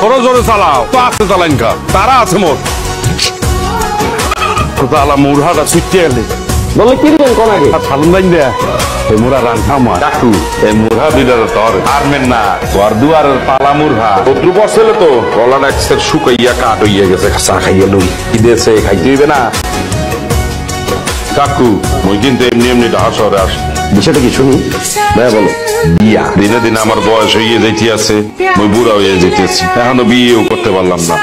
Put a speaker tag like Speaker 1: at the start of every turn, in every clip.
Speaker 1: জোরে জোরে চালাও তো আস্তে চালাইন কা তারা আছে মোর তালা মুরহাটা ছুটতে এলে
Speaker 2: বলে কি দিবেন কোন আগে
Speaker 1: সালুন দাইন দেয়া এই মুরা রান খামা কাকু এই মুরহা দুইটা তোর আরমেন না ঘর দুয়ারের পালা মুরহা শত্রু বসছিল তো গলাটা একসের শুকাইয়া কাট হইয়া গেছে চা খাইয়া লই কি দেশে খাইতে হইবে না কাকু মই কিন্তু এমনি এমনি ঢাকা শহরে আস
Speaker 2: বিষয়টা কি শুনি ভাই বলো
Speaker 1: বিয়া দিনে দিনে আমার বয়স হইয়া যাইতে আছে মই বুড়া হইয়া যাইতেছি এখনো বিয়েও করতে পারলাম না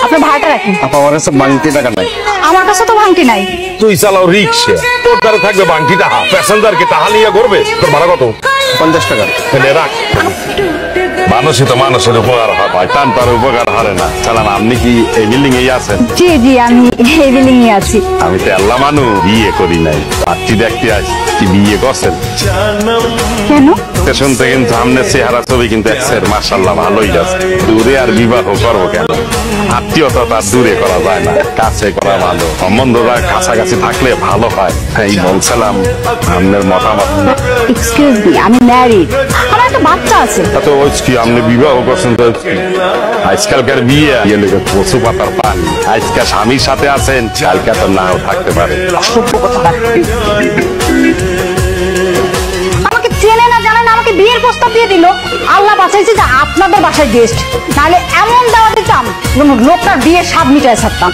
Speaker 3: আপনার ভাড়াটা রাখেন।
Speaker 1: আপা আমার কাছে বাংটি টাকা নাই।
Speaker 3: আমার কাছে তো ভাঙটি নাই।
Speaker 1: তুই চালাও রিক্সা তোর দ্বারা থাকবে বাংটি টাকা প্যাসেঞ্জার কে টাকা নিয়ে করবে তোর ভাড়া কত
Speaker 2: 50 টাকা
Speaker 1: রাখ মানুষই তো মানুষের উপকার হয় ভাই টান তার উপকার হারে না চালান আপনি কি এই বিল্ডিং এই আছেন
Speaker 3: জি জি আমি এই বিল্ডিং এ আছি
Speaker 1: আমি তো আল্লাহ মানু বিয়ে করি নাই পাচ্ছি দেখতে আসি কি বিয়ে করছেন
Speaker 3: কেন
Speaker 1: শুনতে কিন্তু সামনের চেহারা ছবি কিন্তু একসের মাশাআল্লাহ ভালোই আছে দূরে আর বিবাহ করবো কেন আত্মীয়তা তার দূরে করা যায় না কাছে করা ভালো সম্বন্ধটা কাছাকাছি থাকলে ভালো হয় এই বলছিলাম আপনার মতামত
Speaker 3: এক্সকিউজ মি আমি ম্যারিড আমার একটা বাচ্চা আছে
Speaker 1: তো ওই কি আপনি বিবাহ করছেন তো আজকালকার বিয়ে লেগে পশু পাতার পানি আজকাল স্বামীর সাথে আছেন কালকে তো নাও থাকতে পারে
Speaker 3: আমাকে চেনে না জানে না আমাকে বিয়ের প্রস্তাব দিয়ে দিল আল্লাহ বাঁচাইছে যে আপনাদের বাসায় গেস্ট নাহলে এমন দাওয়া দিতাম লোকটার বিয়ের স্বাদ মিটায় ছাড়তাম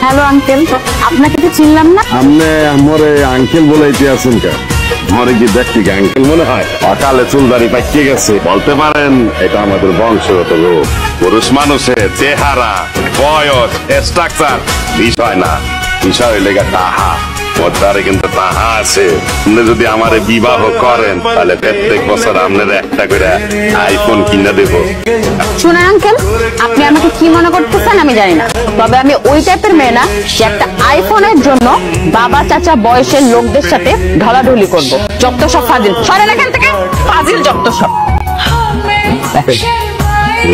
Speaker 3: হ্যালো আঙ্কেল আপনাকে তো চিনলাম না
Speaker 1: আপনি আমার আঙ্কেল বলাইতে আছেন কে মরে কি দেখতে আঙ্কেল মনে হয় অকালে চুলদারি পাইকে গেছে বলতে পারেন এটা আমাদের বংশগত রোগ পুরুষ মানুষের চেহারা বয়স স্ট্রাকচার বিষয় না বিষয় লেগে তাহা মধ্যে কিন্তু তাহা আছে আপনি যদি আমার বিবাহ করেন তাহলে প্রত্যেক বছর আপনার একটা করে আইফোন কিনে দেব
Speaker 3: শুনেন আঙ্কেল আপনি আমাকে কি মনে করতেছেন আমি জানি না তবে আমি ওই টাইপের মেয়ে না যে একটা আইফোনের জন্য বাবা চাচা বয়সের লোকদের সাথে ঢলাঢলি করব যত সব ফাজিল সরেন এখান থেকে ফাজিল যত সব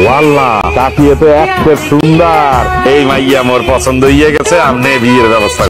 Speaker 1: ওয়াল্লাহ তাকিয়ে তো একটা সুন্দর এই মাইয়া মোর পছন্দ হয়ে গেছে আপনি বিয়ের ব্যবস্থা